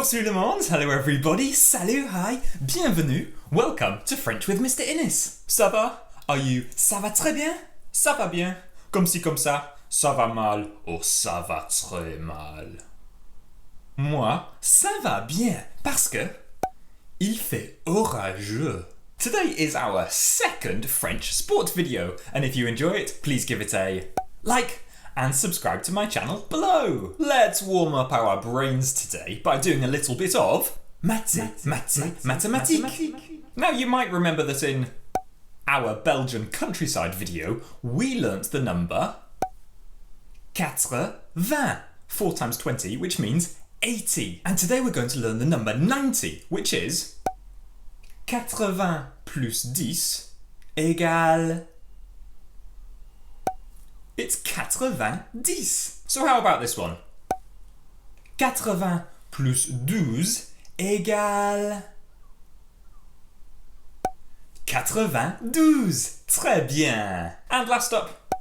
Bonjour tout le monde, hello everybody, salut, hi, bienvenue, welcome to French with Mr. Innes. Ça va? Are you? Ça va très bien? Ça va bien? Comme si comme ça va mal, ou ça va très mal. Moi, ça va bien, parce que il fait orageux. Today is our second French sport video, and if you enjoy it, please give it a like and subscribe to my channel below. Let's warm up our brains today by doing a little bit of mathématiques. Now you might remember that in our Belgian countryside video, we learnt the number 80, 4 times 20, which means 80. And today we're going to learn the number 90, which is 80 plus 10 égale... It's 90. So how about this one? 80 plus 12 égale... 92. Très bien. And last up.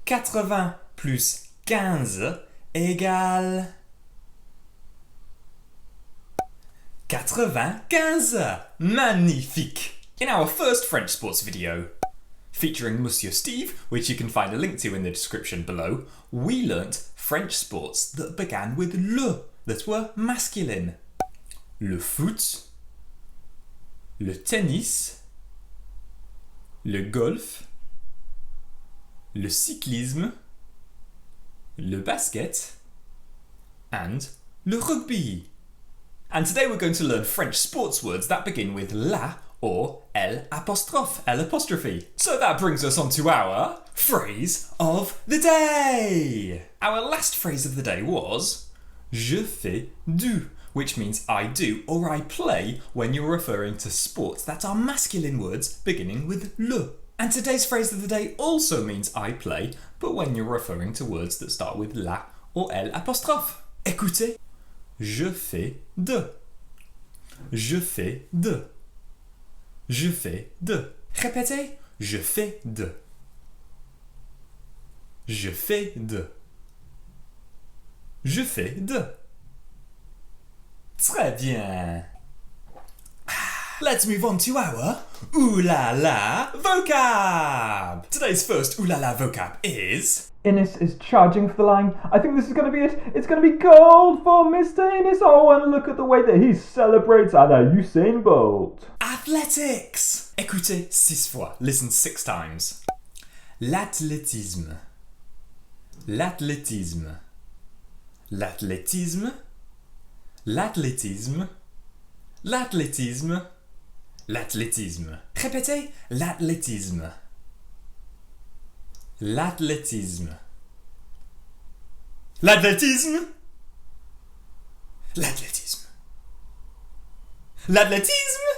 80 plus 15 égale... 95. Magnifique. In our first French sports video, featuring Monsieur Steve, which you can find a link to in the description below, we learnt French sports that began with le, that were masculine. Le foot, le tennis, le golf, le cyclisme, le basket, and le rugby. And today we're going to learn French sports words that begin with la or L apostrophe. So that brings us on to our phrase of the day. Our last phrase of the day was je fais du, which means I do or I play when you're referring to sports that are masculine words beginning with le. And today's phrase of the day also means I play, but when you're referring to words that start with la or L apostrophe. Écoutez. Je fais de. Je fais de. Je fais de. Répétez. Je fais de. Je fais de. Je fais de. Très bien. Let's move on to our ooh la la vocab. Today's first ooh la la vocab is... Innes is charging for the line. I think this is going to be it. It's going to be gold for Mr. Innes. Oh, and look at the way that he celebrates at a Usain Bolt. Athletics. Écoutez 6 fois. Listen 6 times. L'athlétisme. L'athlétisme. L'athlétisme. L'athlétisme. L'athlétisme. L'athlétisme. Répétez. L'athlétisme. L'athlétisme. L'athlétisme. L'athlétisme. L'athlétisme.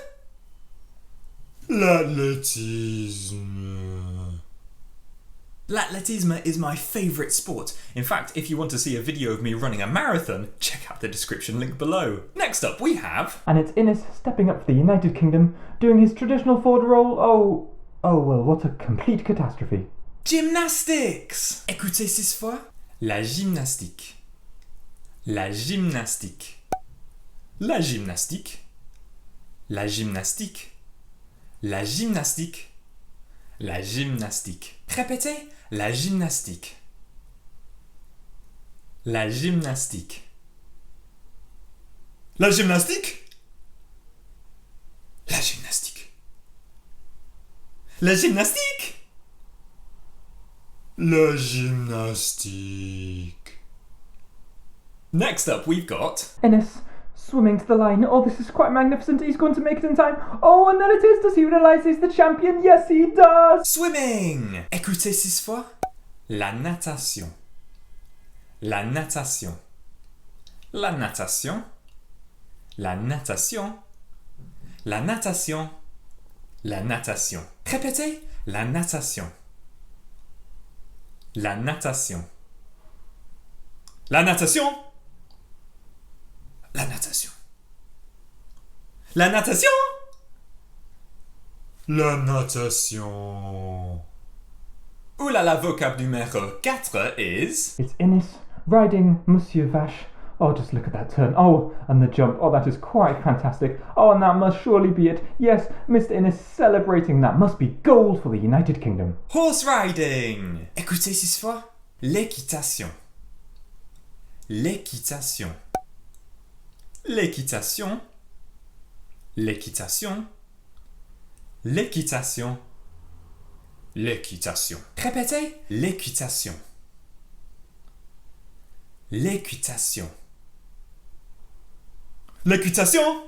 L'athlétisme. L'athlétisme is my favourite sport. In fact, if you want to see a video of me running a marathon, check out the description link below. Next up we have... And it's Innes stepping up for the United Kingdom, doing his traditional forward roll. Oh well, what a complete catastrophe. Gymnastics. Écoutez 6 fois. La gymnastique. La gymnastique. La gymnastique. La gymnastique. La gymnastique. La gymnastique. Répétez. La gymnastique. La gymnastique. La gymnastique. La gymnastique. La gymnastique. La gymnastique. Next up we've got... Innes swimming to the line. Oh, this is quite magnificent. He's going to make it in time. Oh, and there it is. Does he realise he's the champion? Yes, he does. Swimming. Écoutez 6 fois. La natation. La natation. La natation. La natation. La natation. La natation. Répétez. La natation. La natation. La natation. La natation. La natation. La natation. Ooh la la vocab numéro 4 is... It's Innes riding Monsieur Vache Oh, just look at that turn. Oh, and the jump. Oh, that is quite fantastic. Oh, and that must surely be it. Yes, Mr. Innes celebrating. That must be gold for the United Kingdom. Horse riding. Écoutez 6 fois. L'équitation. L'équitation. L'équitation. L'équitation. L'équitation. L'équitation. Répétez. L'équitation. L'équitation. L'équitation.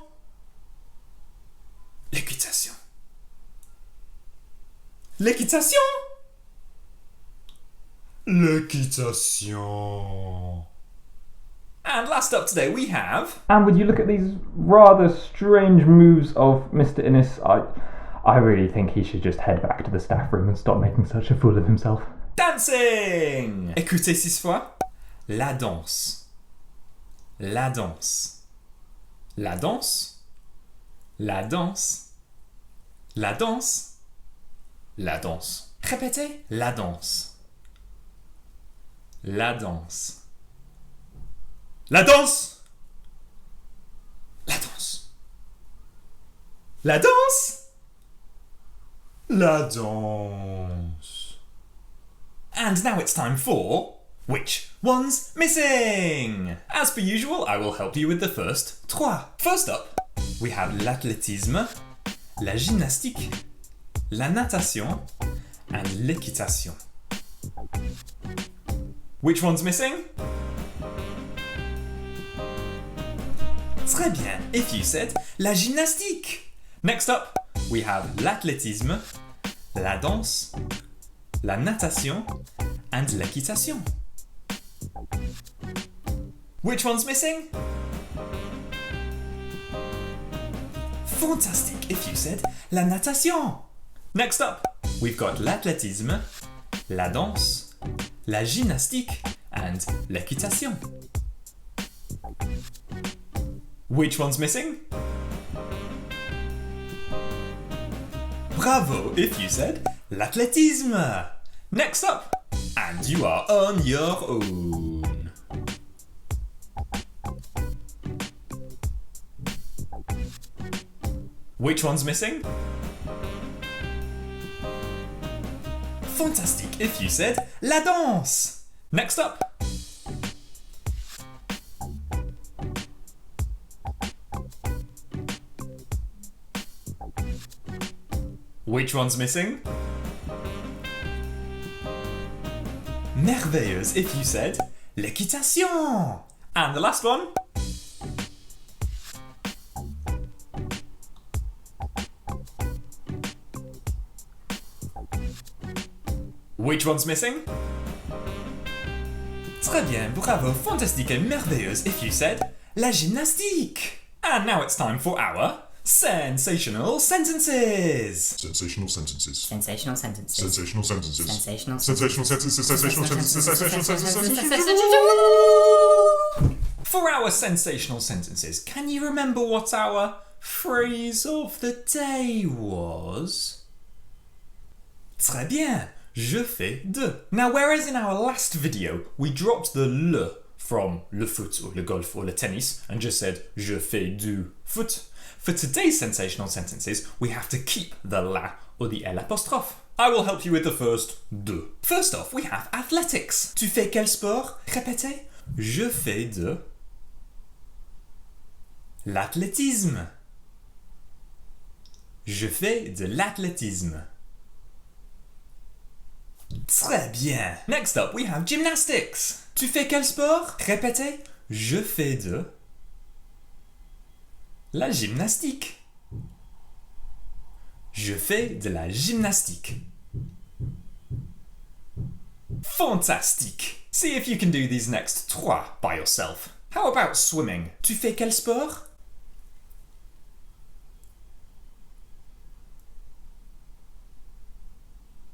L'équitation. L'équitation. L'équitation. And last up today we have... And would you look at these rather strange moves of Mr. Innes? I really think he should just head back to the staff room and stop making such a fool of himself. Dancing. Écoutez 6 fois. La danse. La danse. La danse. La danse. La danse. La danse. Répétez. La danse. La danse. La danse. La danse. La danse. La danse. And now it's time for... Which one's missing? As per usual, I will help you with the first trois. First up, we have l'athlétisme, la gymnastique, la natation, and l'équitation. Which one's missing? Très bien, if you said la gymnastique. Next up, we have l'athlétisme, la danse, la natation, and l'équitation. Which one's missing? Fantastic if you said la natation. Next up, we've got l'athlétisme, la danse, la gymnastique, and l'équitation. Which one's missing? Bravo if you said l'athlétisme. Next up, and you are on your own. Which one's missing? Fantastic if you said la danse. Next up. Which one's missing? Merveilleuse if you said l'équitation. And the last one. Which one's missing? Très bien, bravo, fantastique et merveilleuse if you said la gymnastique. And now it's time for our sensational sentences. Sensational sentences. Sensational sentences. Sensational sentences. Sensational Sensational sentences. Sensational sentences. Sensational sentences. For our sensational sentences, can you remember what our phrase of the day was? Très bien. Je fais de. Now, whereas in our last video we dropped the le from le foot or le golf or le tennis and just said je fais du foot, for today's sensational sentences we have to keep the la or the l apostrophe. I will help you with the first de. First off, we have athletics. Tu fais quel sport? Répétez. Je fais de l'athlétisme. Je fais de l'athlétisme. Très bien. Next up, we have gymnastics. Tu fais quel sport? Répétez. Je fais de la gymnastique. Je fais de la gymnastique. Fantastique. See if you can do these next trois by yourself. How about swimming? Tu fais quel sport?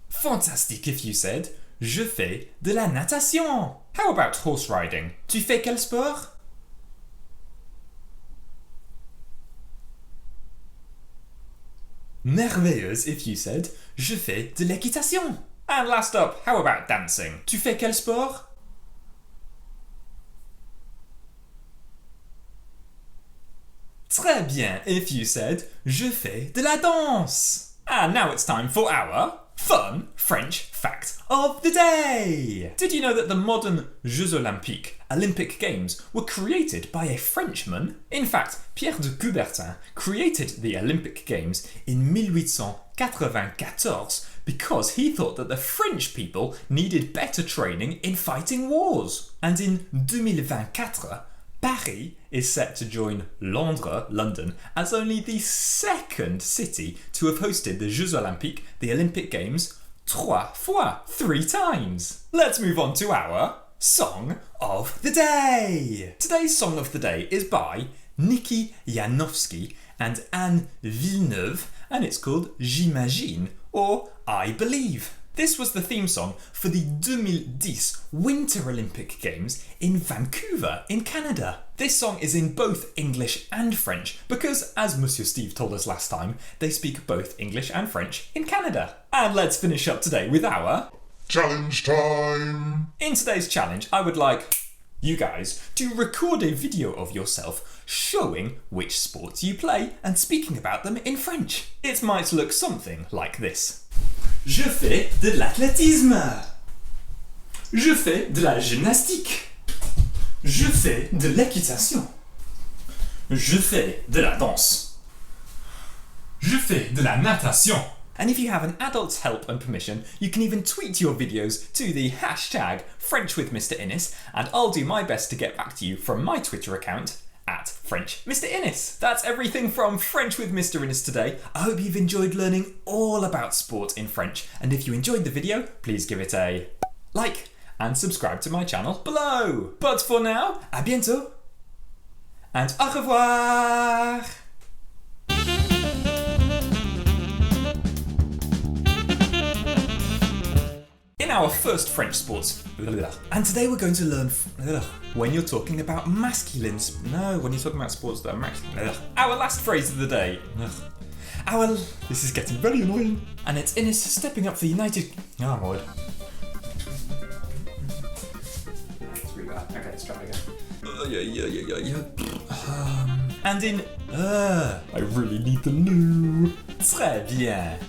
Fantastic if you said je fais de la natation. How about horse riding? Tu fais quel sport? Merveilleuse if you said je fais de l'équitation. And last up, how about dancing? Tu fais quel sport? Très bien if you said je fais de la danse. And now it's time for our fun French fact of the day. Did you know that the modern Jeux Olympiques, Olympic Games, were created by a Frenchman? In fact, Pierre de Coubertin created the Olympic Games in 1894 because he thought that the French people needed better training in fighting wars. And in 2024, Paris is set to join Londres, London, as only the second city to have hosted the Jeux Olympiques, the Olympic Games, three times. Let's move on to our Song of the Day. Today's Song of the Day is by Nikki Janowski and Anne Villeneuve, and it's called J'imagine, or I Believe. This was the theme song for the 2010 Winter Olympic Games in Vancouver in Canada. This song is in both English and French because, as Monsieur Steve told us last time, they speak both English and French in Canada. And let's finish up today with our Challenge time! In today's challenge, I would like you guys to record a video of yourself showing which sports you play and speaking about them in French. It might look something like this. Je fais de l'athlétisme. Je fais de la gymnastique. Je fais de l'équitation. Je fais de la danse. Je fais de la natation. And if you have an adult's help and permission, you can even tweet your videos to the hashtag FrenchWithMrInnes, and I'll do my best to get back to you from my Twitter account at FrenchMrInnes. That's everything from French with Mr. Innes today. I hope you've enjoyed learning all about sport in French, and if you enjoyed the video, please give it a like and subscribe to my channel below. But for now, à bientôt and au revoir! In our first French sports, and today we're going to learn when you're talking about masculine, when you're talking about sports that are masculine. Our last phrase of the day. This is getting very annoying. And it's Innes stepping up for United. Oh my word. It's really bad. Okay, let's try again. And in I really need the loo. Très bien.